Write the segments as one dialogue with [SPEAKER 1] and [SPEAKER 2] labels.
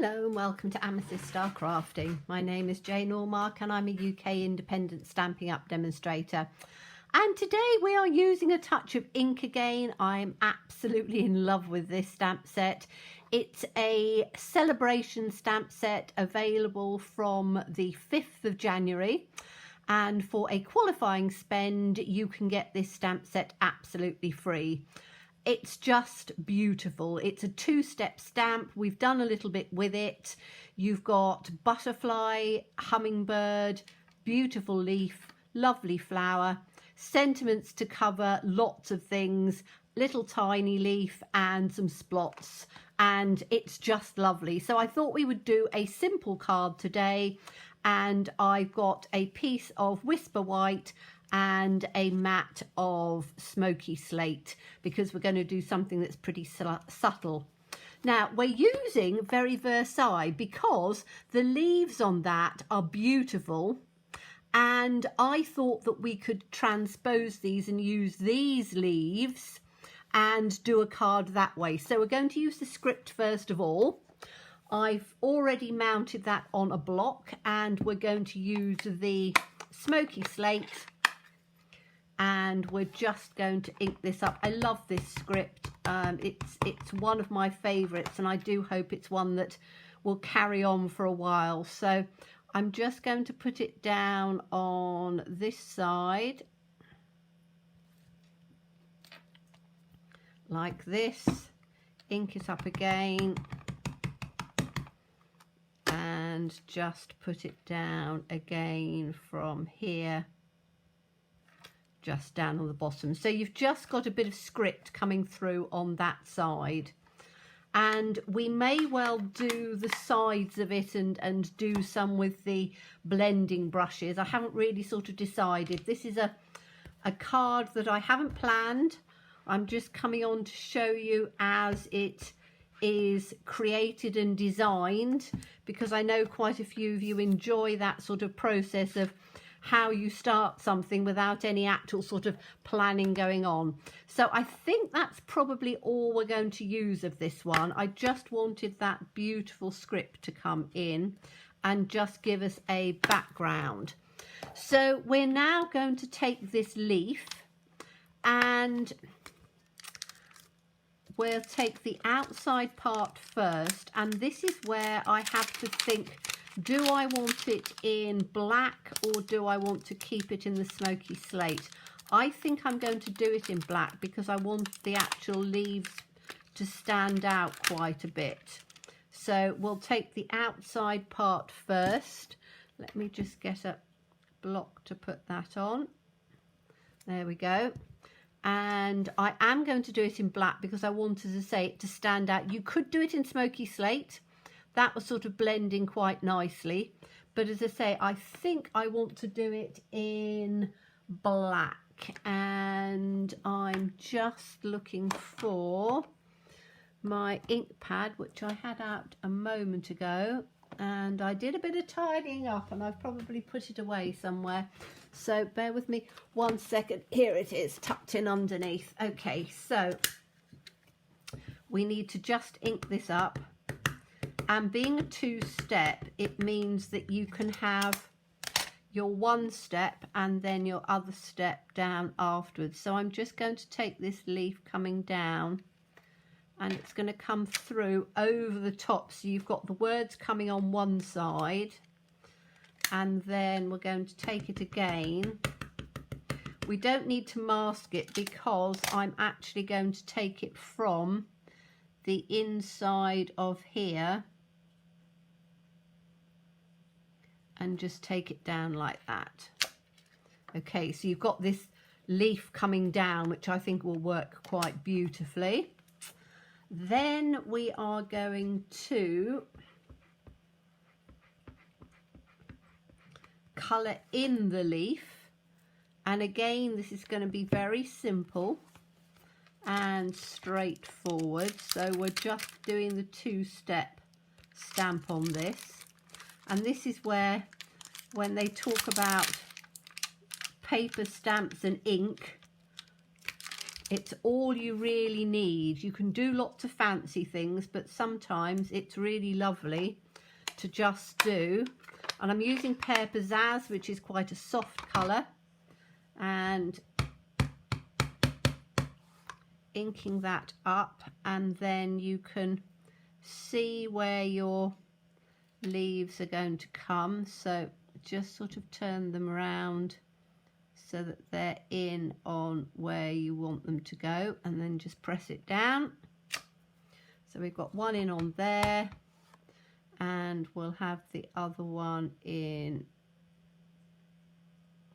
[SPEAKER 1] Hello and welcome to Amethyst Star Crafting. My name is Jane Allmark and I'm a UK independent Stampin' Up demonstrator. And today we are using a touch of ink again. I'm absolutely in love with this stamp set. It's a Sale-A-Bration stamp set available from the 5th of January. And for a qualifying spend, you can get this stamp set absolutely free. It's just beautiful. It's a two-step stamp. We've done a little bit with it. You've got butterfly, hummingbird, beautiful leaf, lovely flower, sentiments to cover lots of things, little tiny leaf and some splots, and it's just lovely. So I thought we would do a simple card today, and I've got a piece of Whisper White and a mat of smoky slate because we're going to do something that's pretty subtle. Now we're using Very Versailles because the leaves on that are beautiful, and I thought that we could transpose these and use these leaves and do a card that way. So we're going to use the script first of all. I've already mounted that on a block, and we're going to use the smoky slate, and we're just going to ink this up. I love this script. It's one of my favorites, and I do hope it's one that will carry on for a while. So I'm just going to put it down on this side like this, ink it up again, and just put it down again from here, just down on the bottom. So you've just got a bit of script coming through on that side, and we may well do the sides of it and do some with the blending brushes. I haven't really sort of decided. This is a card that I haven't planned. I'm just coming on to show you as it is created and designed, because I know quite a few of you enjoy that sort of process of how you start something without any actual sort of planning going on. So I think that's probably all we're going to use of this one. I just wanted that beautiful script to come in and just give us a background. So we're now going to take this leaf, and we'll take the outside part first, and this is where I have to think, do I want it in black or do I want to keep it in the smoky slate? I think I'm going to do it in black because I want the actual leaves to stand out quite a bit. So we'll take the outside part first. Let me just get a block to put that on. There we go. And I am going to do it in black because I wanted to say it to stand out. You could do it in smoky slate. That was sort of blending quite nicely. But as I say, I think I want to do it in black. And I'm just looking for my ink pad, which I had out a moment ago. And I did a bit of tidying up, and I've probably put it away somewhere. So bear with me 1 second. Here it is, tucked in underneath. Okay, so we need to just ink this up. And being a two-step, it means that you can have your one step and then your other step down afterwards. So I'm just going to take this leaf coming down, and it's going to come through over the top. So you've got the words coming on one side, and then we're going to take it again. We don't need to mask it because I'm actually going to take it from the inside of here and just take it down like that. Okay, so you've got this leaf coming down, which I think will work quite beautifully. Then we are going to colour in the leaf, and again this is going to be very simple and straightforward. So we're just doing the two-step stamp on this, and this is where, when they talk about paper stamps and ink, It's all you really need. You can do lots of fancy things, but sometimes it's really lovely to just do. And I'm using Pear Pizzazz, which is quite a soft colour, and inking that up, and then you can see where your leaves are going to come. So just sort of turn them around so that they're in on where you want them to go, and then just press it down. So we've got one in on there, and we'll have the other one in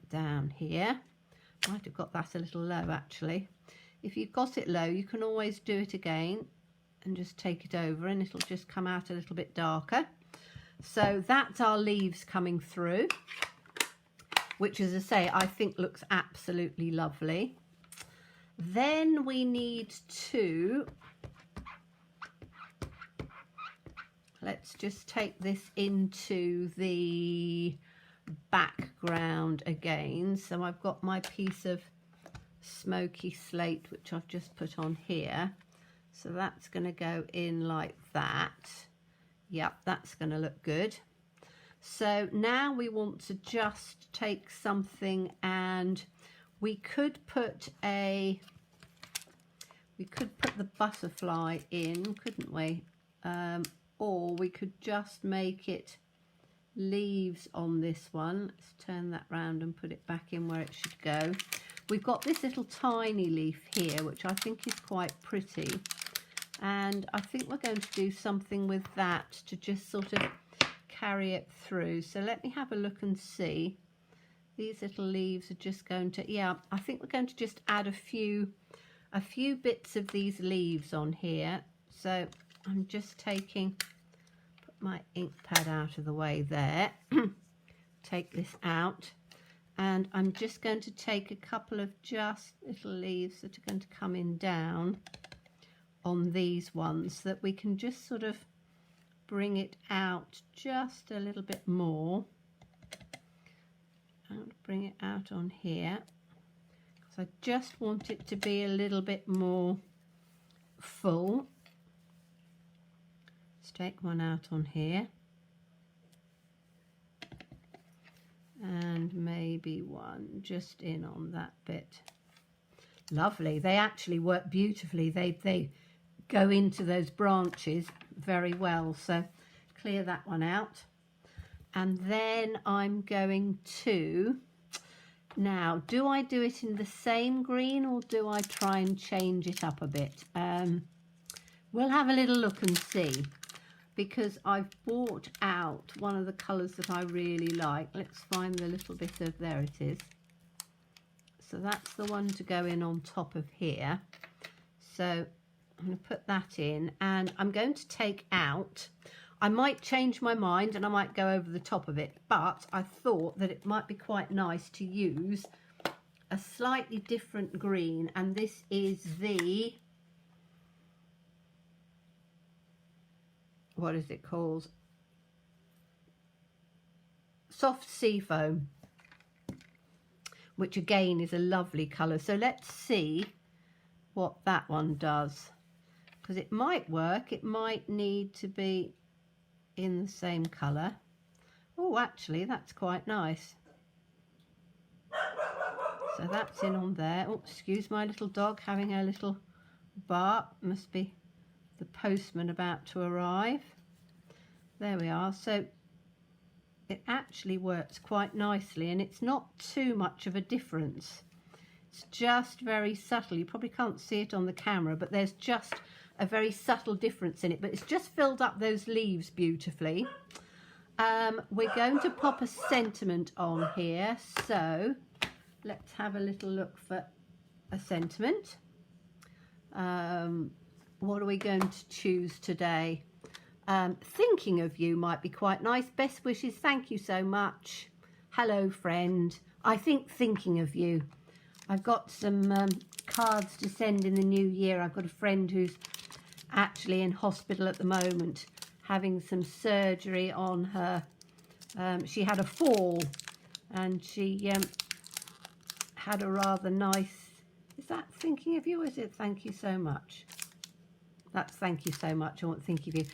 [SPEAKER 1] down here. Might have got that a little low actually. If you've got it low, you can always do it again and just take it over, and it'll just come out a little bit darker. So that's our leaves coming through, which, as I say, I think looks absolutely lovely. Then we need to, let's just take this into the background again. So I've got my piece of smoky slate, which I've just put on here. So that's going to go in like that. Yep, that's going to look good. So now we want to just take something, and we could put the butterfly in, couldn't we? Or we could just make it leaves on this one. Let's turn that round and put it back in where it should go. We've got this little tiny leaf here, which I think is quite pretty, and I think we're going to do something with that to just sort of carry it through. So let me have a look and see. These little leaves are just going to, yeah, I think we're going to just add a few bits of these leaves on here. So I'm just taking, put my ink pad out of the way there, take this out, and I'm just going to take a couple of just little leaves that are going to come in down on these ones, so that we can just sort of bring it out just a little bit more, and bring it out on here, because I just want it to be a little bit more full. Let's take one out on here, and maybe one just in on that bit. Lovely. They actually work beautifully. They go into those branches very well. So clear that one out, and then I'm going to, now do I do it in the same green, or do I try and change it up a bit? We'll have a little look and see, because I've bought out one of the colours that I really like. Let's find the little bit of, there it is. So that's the one to go in on top of here. So I'm going to put that in, and I'm going to take out, I might change my mind and I might go over the top of it, but I thought that it might be quite nice to use a slightly different green, and this is the, what is it called? Soft Seafoam, which again is a lovely colour. So let's see what that one does, because it might work. It might need to be in the same colour. Oh, actually that's quite nice. So that's in on there. Oh, excuse my little dog having a little bark. Must be the postman about to arrive. There we are. So it actually works quite nicely, and it's not too much of a difference. It's just very subtle. You probably can't see it on the camera, but there's just a very subtle difference in it, but it's just filled up those leaves beautifully. We're going to pop a sentiment on here, so let's have a little look for a sentiment. What are we going to choose today? Thinking of you might be quite nice. Best wishes, thank you so much. Hello friend, I think thinking of you. I've got some cards to send in the new year. I've got a friend who's actually in hospital at the moment, having some surgery on her. She had a fall, and she had a rather nice Is that thinking of you, or is it thank you so much? That's thank you so much. I want to think of you.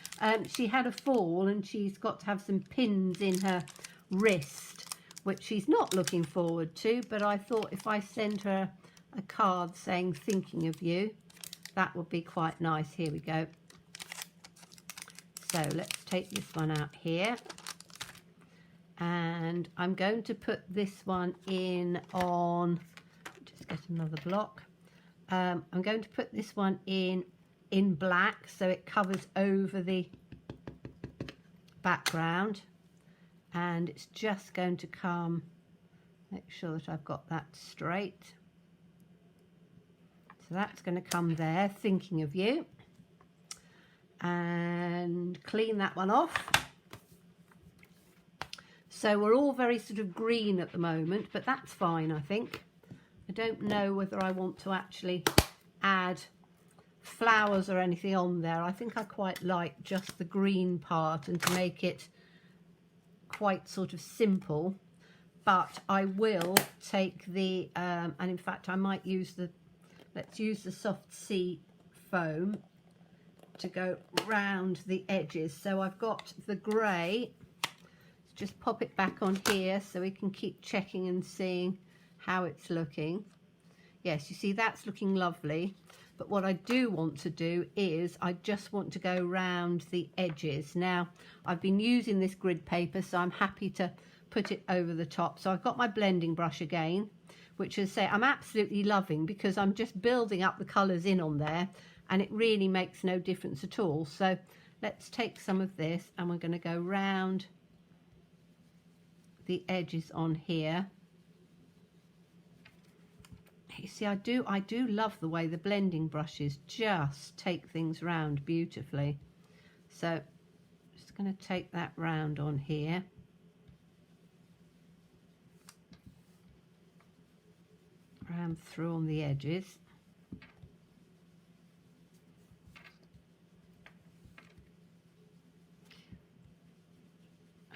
[SPEAKER 1] She had a fall and she's got to have some pins in her wrist, which she's not looking forward to, but I thought if I send her a card saying thinking of you, that would be quite nice. Here we go. So let's take this one out here, and I'm going to put this one in on, just get another block. I'm going to put this one in black so it covers over the background, and it's just going to come, make sure that I've got that straight. So that's going to come there, thinking of you, and clean that one off. So we're all very sort of green at the moment, but that's fine, I think. I don't know whether I want to actually add flowers or anything on there. I think I quite like just the green part and to make it quite sort of simple. But I will take the, and in fact I might use the, let's use the soft sea foam to go round the edges. So I've got the grey, just pop it back on here so we can keep checking and seeing how it's looking. Yes, you see that's looking lovely, but what I do want to do is I just want to go round the edges. Now I've been using this grid paper, so I'm happy to put it over the top. So I've got my blending brush again, which is say I'm absolutely loving because I'm just building up the colours in on there, and it really makes no difference at all. So let's take some of this and we're going to go round the edges on here. You see, I do love the way the blending brushes just take things round beautifully. So just going to take that round on here. Round through on the edges.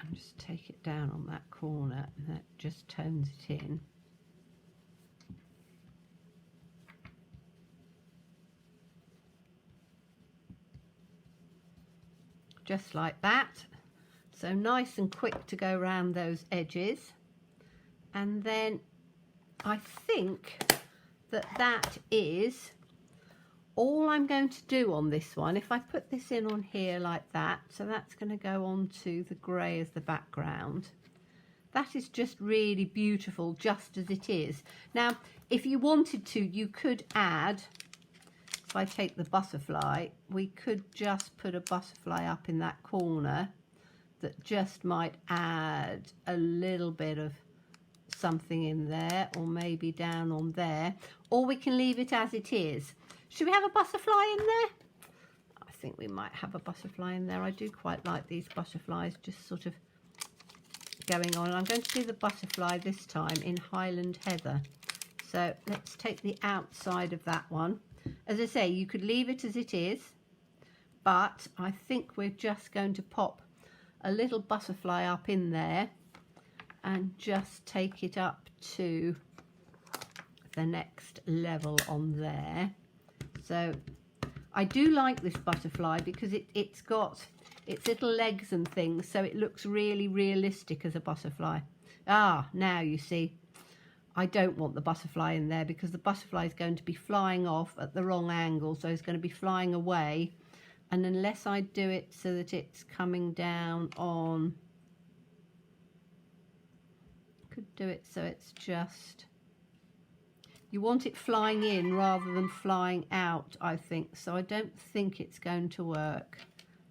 [SPEAKER 1] And just take it down on that corner, and that just tones it in. Just like that. So nice and quick to go around those edges. And then I think that that is all I'm going to do on this one. If I put this in on here like that, so that's going to go on to the grey as the background. That is just really beautiful just as it is. Now if you wanted to, you could add, if I take the butterfly, we could just put a butterfly up in that corner that just might add a little bit of something in there, or maybe down on there, or we can leave it as it is. Should we have a butterfly in there? I think we might have a butterfly in there. I do quite like these butterflies just sort of going on. I'm going to do the butterfly this time in Highland Heather. So let's take the outside of that one. As I say, you could leave it as it is, but I think we're just going to pop a little butterfly up in there and just take it up to the next level on there. So I do like this butterfly because it's got its little legs and things, so it looks really realistic as a butterfly. Ah, now you see, I don't want the butterfly in there because the butterfly is going to be flying off at the wrong angle, so it's going to be flying away. And unless I do it so that it's coming down on, could do it so it's just, you want it flying in rather than flying out, I think. So I don't think it's going to work.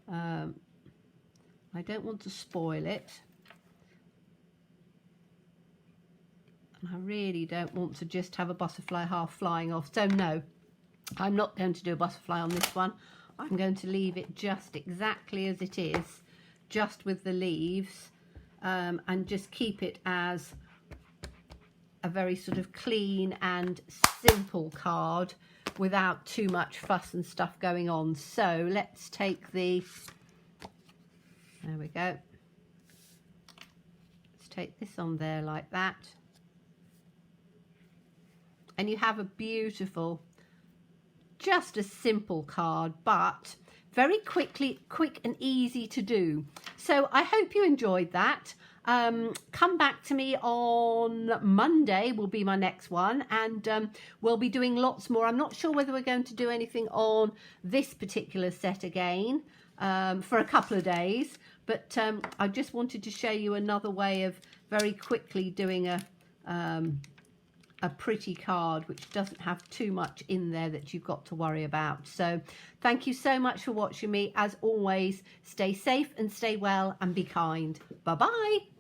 [SPEAKER 1] I don't want to spoil it. And I really don't want to just have a butterfly half flying off. So no, I'm not going to do a butterfly on this one. I'm going to leave it just exactly as it is, just with the leaves, and just keep it as a very sort of clean and simple card without too much fuss and stuff going on. So let's take the, there we go. Let's take this on there like that. and you have a beautiful, just a simple card, but very quick and easy to do. So I hope you enjoyed that. Come back to me on Monday will be my next one, and we'll be doing lots more. I'm not sure whether we're going to do anything on this particular set again for a couple of days, but I just wanted to show you another way of very quickly doing a pretty card which doesn't have too much in there that you've got to worry about. So thank you so much for watching me. As always, stay safe and stay well and be kind. Bye bye.